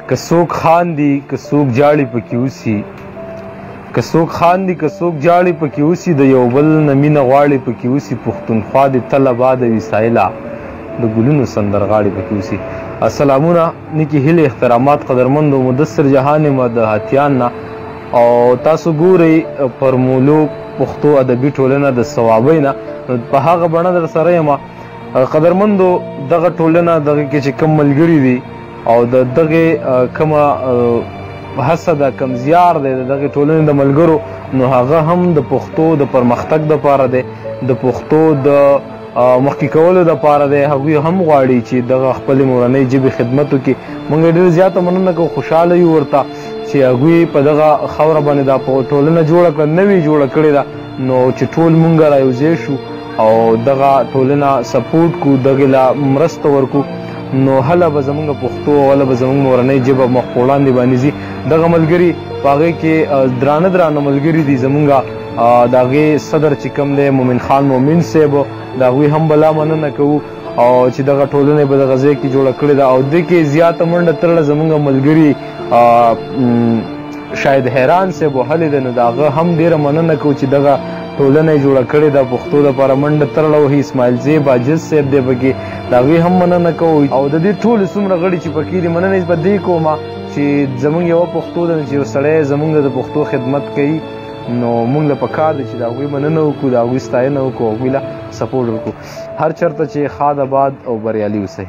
که څوک خاندي که څوک جاړي پکې اوسي که څوک خاندي که څوک جاړي پکې اوسي د یو بل نه مینه غواړي پکې اوسي پښتونخوا دې تل اباد وي سایله د ګلونو سندرغاړي پکې اوسي. السلامونه نیکې هیلې احترامات قدرمندو مدثر جهان یم د هاتیان نه او تاسو ګورئ پرمولو پښتو ادبي ټولنه د ثوابۍ نه په هغه بڼه در سره یم. قدرمندو دغه ټولنه دغه کې چې کم ملګري دي او د دغه کومه هڅه ده کم زیار دی د دغې ټولنې د ملګرو نو هغه هم د پښتو د پرمختګ دپاره دی د پښتو د مخکې کولو دپاره دی. هغوی هم غواړي چې دغه خپلې مورنۍ ژبې خدمت وکړي. موږ ډېر زیاته مننه کوو خوشحاله یو ورته چې هغوی په دغه خاوره باندې دا ټولنه جوړه کړه نوې جوړه کړې ده نو چې ټول موږ رایوځای شو او دغه ټولنه سپورټ کو دغې له مرسته ورکو نو هله به زموږ پښتو او هله به زموږ مورنۍ ژبه مخ په وړاندې باندې ځي. دغه ملګري په هغې کې درانه درانه ملګري دي زموږ د هغې صدر چې کوم دی مومن خان مومن صاحب د هغوی هم بلا مننه کوو او چې دغه ټولنه به دغه ځای کې جوړه کړې ده او دې کې زیاته منډه ترړه زموږ ملګري شاید حیران صاحب وهلې ده نو د هغه هم ډېره مننه کوو چې دغه ټولنه یې جوړه کړې ده پښتو دپاره منډه ترړه وهي. اسماعیل زیب عاجز صاحب دی پکې د هغوی هم مننه کوو او د دې ټولو څومره غړي چې پکې دي مننه یې به دې کومه چې زموږ یوه پښتو ده چې یو سړی زموږ د پښتو خدمت کوي نو موږ له پکار دی چې د هغوی مننه وکړو د هغوی ستاینه وکړو هغوی له سپورټ وکړو. هر چېرته چې ښاد آباد او بریالي اوسئ.